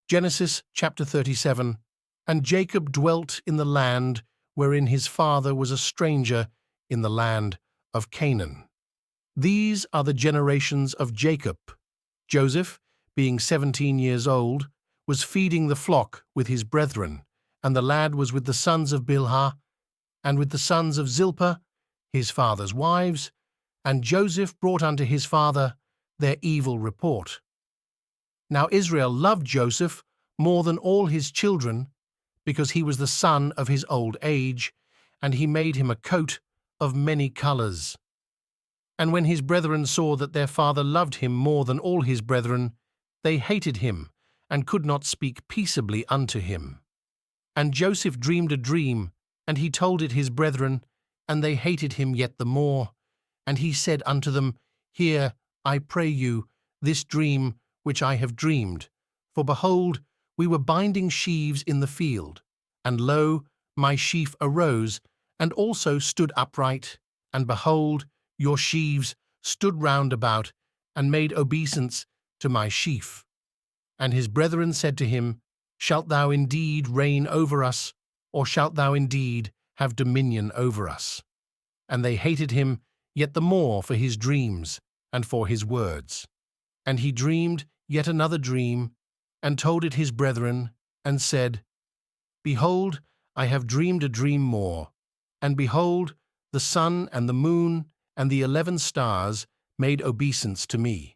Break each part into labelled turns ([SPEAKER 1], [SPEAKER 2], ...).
[SPEAKER 1] Genesis chapter 37. And Jacob dwelt in the land wherein his father was a stranger, in the land of Canaan. These are the generations of Jacob. Joseph, being 17 years old, was feeding the flock with his brethren, and the lad was with the sons of Bilhah, and with the sons of Zilpah, his father's wives, and Joseph brought unto his father their evil report. Now Israel loved Joseph more than all his children, because he was the son of his old age, and he made him a coat of many colors. And when his brethren saw that their father loved him more than all his brethren, they hated him, and could not speak peaceably unto him. And Joseph dreamed a dream, and he told it his brethren, and they hated him yet the more. And he said unto them, Hear, I pray you, this dream which I have dreamed. For behold, we were binding sheaves in the field, and lo, my sheaf arose, and also stood upright, and behold, your sheaves stood round about, and made obeisance to my sheaf. And his brethren said to him, Shalt thou indeed reign over us, or shalt thou indeed have dominion over us? And they hated him yet the more for his dreams, and for his words. And he dreamed yet another dream, and told it his brethren, and said, Behold, I have dreamed a dream more, and behold, the sun and the moon and the 11 stars made obeisance to me.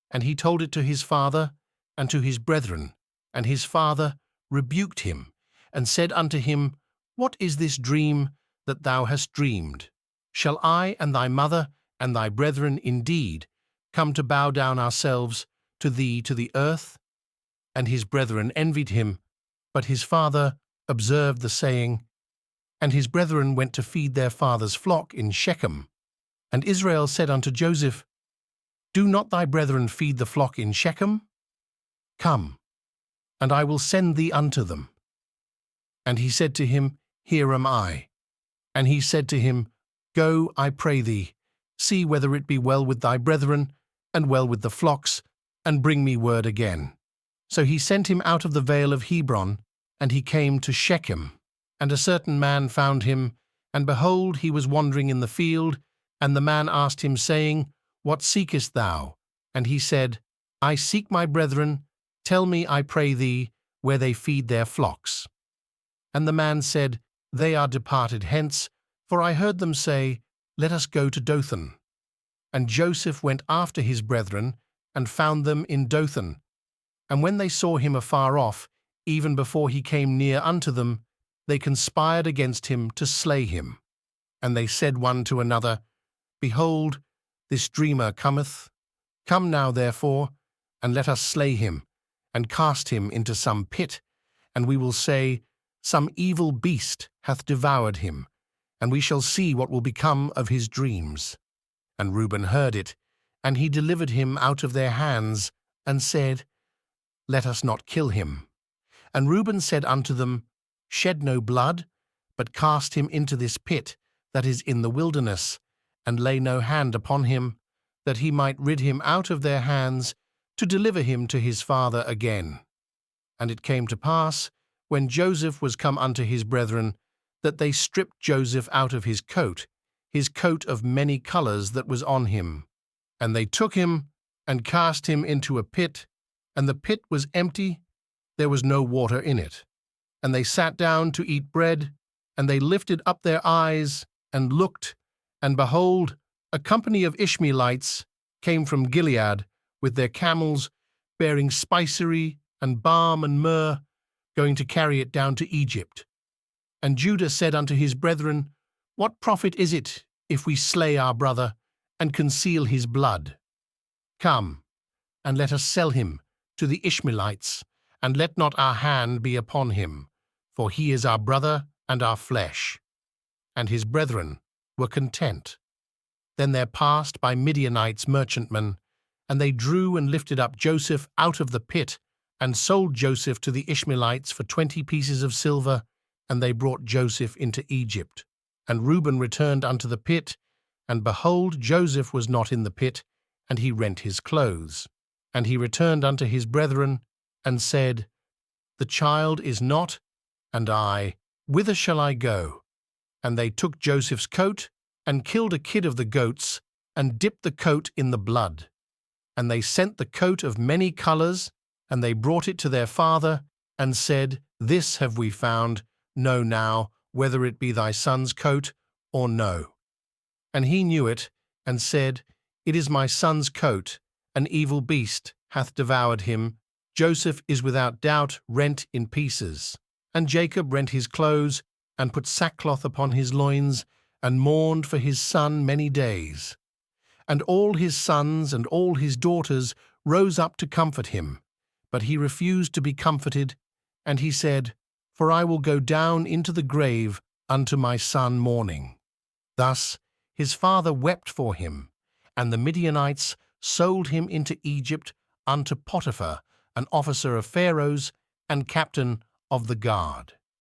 [SPEAKER 1] And he told it to his father and to his brethren, and his father rebuked him, and said unto him, What is this dream that thou hast dreamed? Shall I and thy mother and thy brethren indeed come to bow down ourselves to thee to the earth? And his brethren envied him, but his father observed the saying. And his brethren went to feed their father's flock in Shechem. And Israel said unto Joseph, Do not thy brethren feed the flock in Shechem? Come, and I will send thee unto them. And he said to him, Here am I. And he said to him, Go, I pray thee, see whether it be well with thy brethren, and well with the flocks, and bring me word again. So he sent him out of the vale of Hebron, and he came to Shechem. And a certain man found him, and behold, he was wandering in the field. And the man asked him, saying, What seekest thou? And he said, I seek my brethren. Tell me, I pray thee, where they feed their flocks. And the man said, They are departed hence, for I heard them say, Let us go to Dothan. And Joseph went after his brethren, and found them in Dothan. And when they saw him afar off, even before he came near unto them, they conspired against him to slay him. And they said one to another, Behold, this dreamer cometh. Come now, therefore, and let us slay him, and cast him into some pit, and we will say, Some evil beast hath devoured him, and we shall see what will become of his dreams. And Reuben heard it, and he delivered him out of their hands, and said, Let us not kill him. And Reuben said unto them, Shed no blood, but cast him into this pit that is in the wilderness, and lay no hand upon him, that he might rid him out of their hands, to deliver him to his father again. And it came to pass, when Joseph was come unto his brethren, that they stripped Joseph out of his coat of many colors that was on him. And they took him, and cast him into a pit, and the pit was empty, there was no water in it. And they sat down to eat bread, and they lifted up their eyes, and looked, and behold, a company of Ishmaelites came from Gilead with their camels, bearing spicery and balm and myrrh, going to carry it down to Egypt. And Judah said unto his brethren, What profit is it if we slay our brother, and conceal his blood? Come, and let us sell him to the Ishmaelites, and let not our hand be upon him, for he is our brother and our flesh. And his brethren were content. Then there passed by Midianites merchantmen, and they drew and lifted up Joseph out of the pit, and sold Joseph to the Ishmaelites for 20 pieces of silver, and they brought Joseph into Egypt. And Reuben returned unto the pit, and behold, Joseph was not in the pit, and he rent his clothes. And he returned unto his brethren, and said, the child is not, and I, whither shall I go? And they took Joseph's coat, and killed a kid of the goats, and dipped the coat in the blood. And they sent the coat of many colors, and they brought it to their father, and said, This have we found, know now whether it be thy son's coat or no. And he knew it, and said, It is my son's coat, an evil beast hath devoured him. Joseph is without doubt rent in pieces. And Jacob rent his clothes, and put sackcloth upon his loins, and mourned for his son many days. And all his sons and all his daughters rose up to comfort him. But he refused to be comforted, and he said, For I will go down into the grave unto my son mourning. Thus his father wept for him, and the Midianites sold him into Egypt unto Potiphar, an officer of Pharaoh's, and captain of the guard.